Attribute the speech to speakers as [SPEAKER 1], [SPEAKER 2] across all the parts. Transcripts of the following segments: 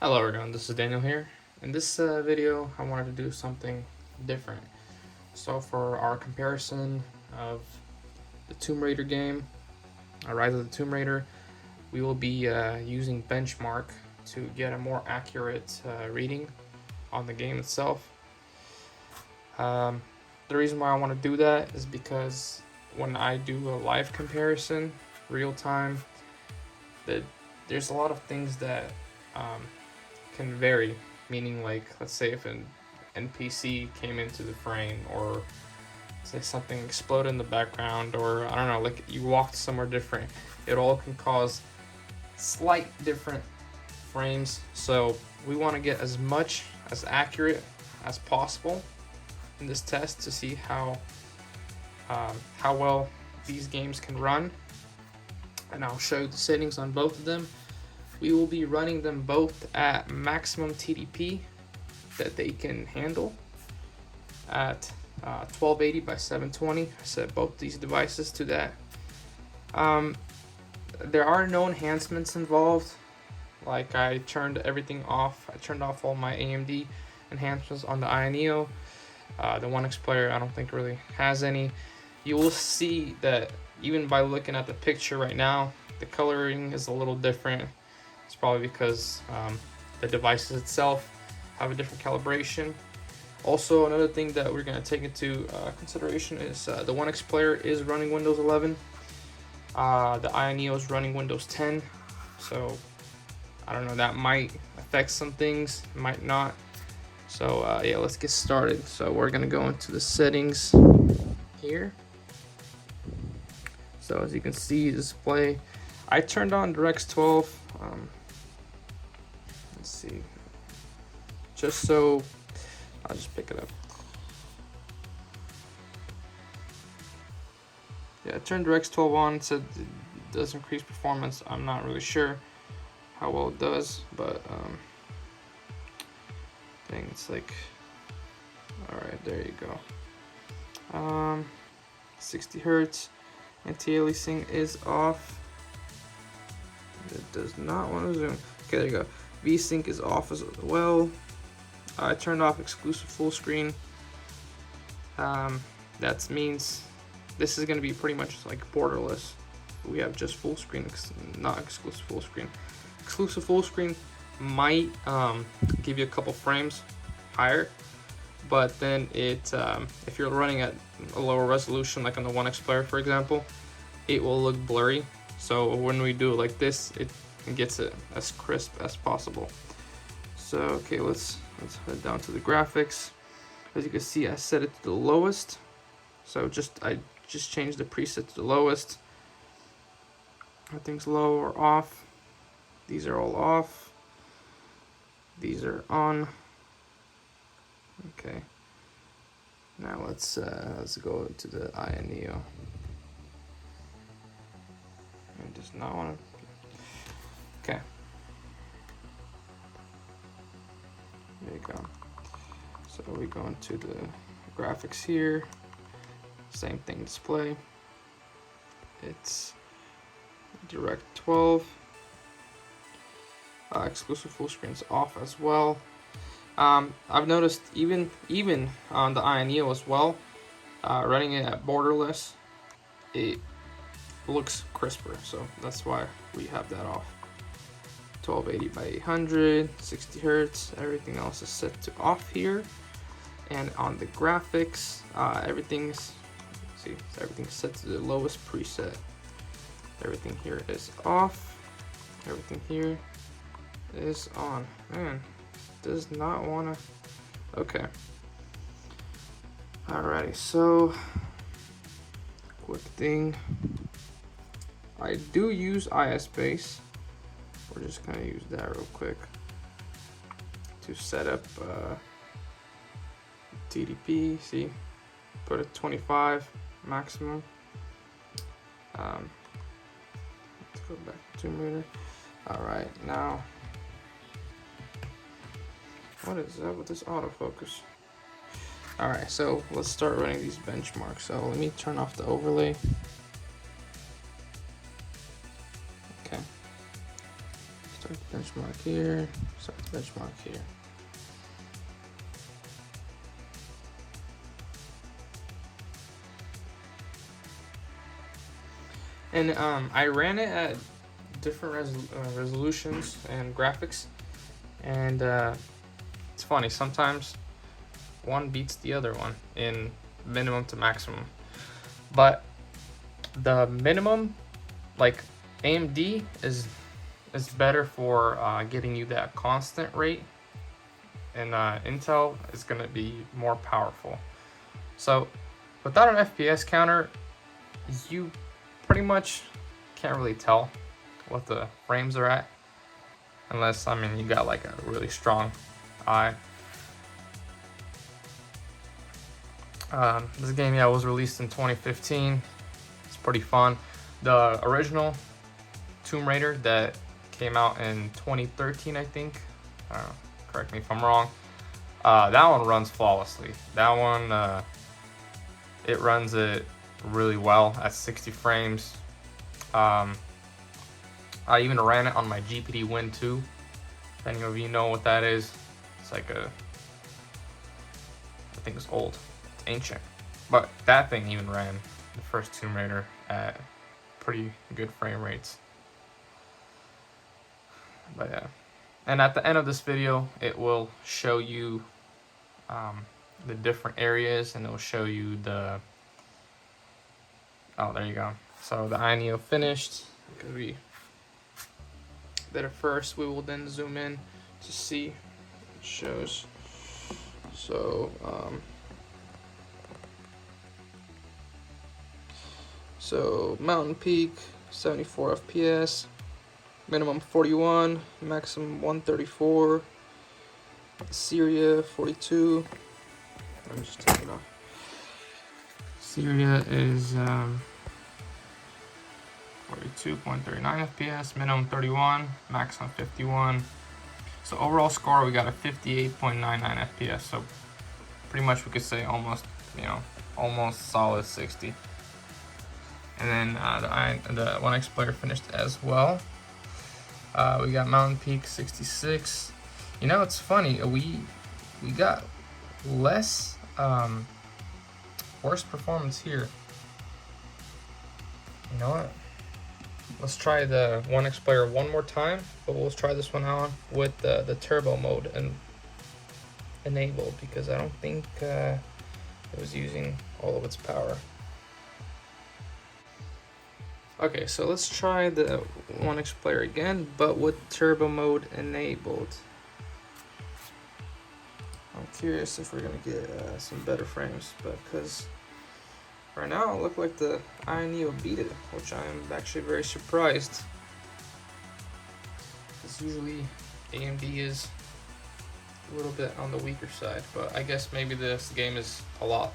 [SPEAKER 1] Hello everyone, this is Daniel here. In this video, I wanted to do something different. So for our comparison of the Tomb Raider game, Rise of the Tomb Raider, we will be using benchmark to get a more accurate reading on the game itself. The reason why I want to do that is because when I do a live comparison, real time, there's a lot of things that can vary, meaning like let's say if an NPC came into the frame, or say something exploded in the background, or I don't know, like you walked somewhere different, it all can cause slight different frames. So we want to get as accurate as possible in this test to see how well these games can run, and I'll show you the settings on both of them. We will be running them both at maximum TDP that they can handle at 1280 by 720. I set both these devices to that. There are no enhancements involved. Like I turned everything off. I turned off all my AMD enhancements on the Aya Neo. The OneXplayer I don't think really has any. You will see that even by looking at the picture right now, the coloring is a little different. It's probably because the devices itself have a different calibration. Also, another thing that we're going to take into consideration is the OneXplayer is running Windows 11. The Aya Neo is running Windows 10. So, I don't know, that might affect some things, might not. So, yeah, let's get started. So, we're going to go into the settings here. So, as you can see, display. I turned on DirectX 12. Let's see. Just so I'll just pick it up. Yeah, I turned DirectX 12 on. It said it does increase performance. I'm not really sure how well it does, but dang, it's like, all right, there you go. 60 hertz. Anti-aliasing is off. It does not want to zoom. Okay, there you go. VSync is off as well. I turned off exclusive full screen. That means this is going to be pretty much like borderless. We have just full screen, not exclusive full screen. Exclusive full screen might give you a couple frames higher, but then it if you're running at a lower resolution, like on the OneXplayer for example, it will look blurry. So when we do it like this, it gets it as crisp as possible. So okay, let's head down to the graphics. As you can see, I set it to the lowest. So I just changed the preset to the lowest. Everything's low or off. These are all off. These are on. Okay. Now let's go to the Aya Neo. I does not want to. Okay. There you go. So we go into the graphics here. Same thing, display. It's Direct 12. Exclusive full screen's off as well. I've noticed even on the Aya Neo as well, running it at borderless, it looks crisper. So that's why we have that off. 1280 by 800, 60 hertz. Everything else is set to off here. And on the graphics, everything's set to the lowest preset. Everything here is off. Everything here is on. Man, does not wanna. Okay. Alrighty, so quick thing. I do use ISpace. We're just gonna use that real quick to set up TDP. See, put a 25 maximum. Let's go back to Tomb Raider. All right, now what is that with this autofocus? All right, so let's start running these benchmarks. So let me turn off the overlay. Okay. Start benchmark here, set the benchmark here. And I ran it at different resolutions and graphics, and it's funny, sometimes one beats the other one in minimum to maximum. But the minimum, like AMD is better for getting you that constant rate, and Intel is gonna be more powerful. So without an FPS counter, you pretty much can't really tell what the frames are at, unless, I mean, you got like a really strong eye. This game, yeah, was released in 2015. It's pretty fun. The original Tomb Raider that came out in 2013, I think. Correct me if I'm wrong. That one runs flawlessly. That one, it runs it really well at 60 frames. I even ran it on my GPD Win 2. If any of you know what that is, it's like I think it's old. It's ancient. But that thing even ran the first Tomb Raider at pretty good frame rates. But yeah. And at the end of this video, it will show you the different areas, and it will show you the... Oh, there you go. So the Aya Neo finished. Because we did it first, we will then zoom in to see what it shows. So Mountain Peak, 74 FPS, minimum 41, maximum 134. Syria, 42. Let me just take it off. Syria is 42.39 FPS, minimum 31, maximum 51. So overall score, we got a 58.99 FPS. So pretty much we could say almost, almost solid 60. And then the OneXplayer finished as well. We got Mountain Peak 66. It's funny, we got less worse performance here. You know what? Let's try the OneXplayer one more time, but we'll try this one out with the turbo mode enabled, because I don't think it was using all of its power. Okay, so let's try the OneXplayer again, but with turbo mode enabled. I'm curious if we're gonna get some better frames, but because right now it looked like the Aya Neo beat it, which I'm actually very surprised. Because usually AMD is a little bit on the weaker side, but I guess maybe this game is a lot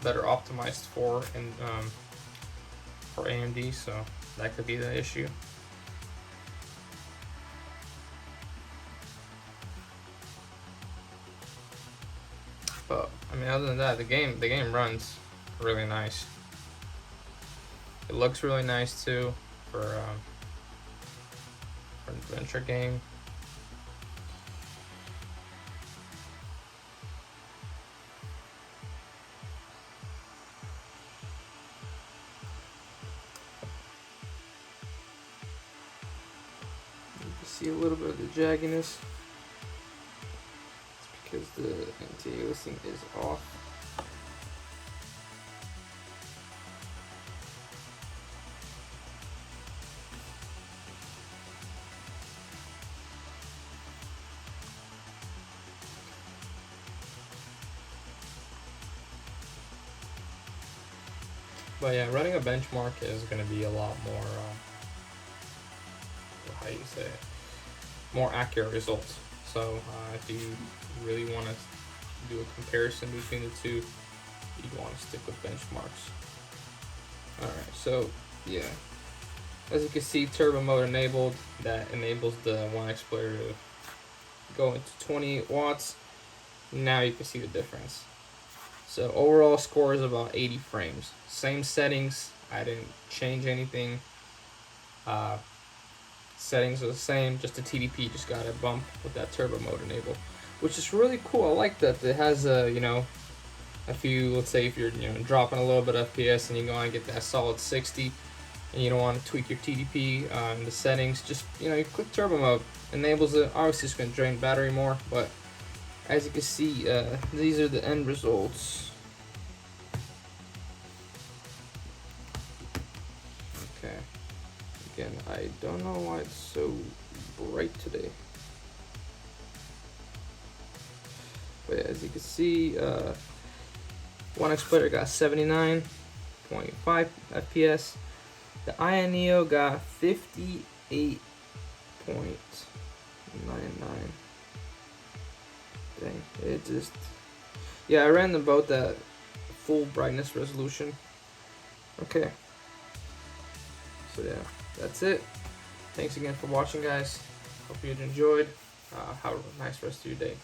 [SPEAKER 1] better optimized for AMD, so that could be the issue. But I mean, other than that, the game runs really nice. It looks really nice too for an adventure game. You can see a little bit of the jagginess. It's because the anti-aliasing is off. But yeah, running a benchmark is going to be a lot more, how you say it, more accurate results. So if you really want to do a comparison between the two, you want to stick with benchmarks. Alright, so yeah, as you can see, turbo mode enabled. That enables the OneXplayer to go into 28 watts. Now you can see the difference. So overall score is about 80 frames. Same settings. I didn't change anything. Settings are the same, just the TDP just got a bump with that turbo mode enabled, which is really cool. I like that it has a, you know, if you, let's say if you're, you know, dropping a little bit of FPS and you go and get that solid 60 and you don't want to tweak your TDP in the settings, just, you know, you click turbo mode, enables it. Obviously it's going to drain battery more, but as you can see, these are the end results. Okay. Again, I don't know why it's so bright today. But yeah, as you can see, OneXplayer got 79.5 FPS. The Aya Neo got 58.99. Dang, it just... Yeah, I ran about that full brightness resolution. Okay. So yeah, that's it. Thanks again for watching, guys. Hope you enjoyed. Have a nice rest of your day.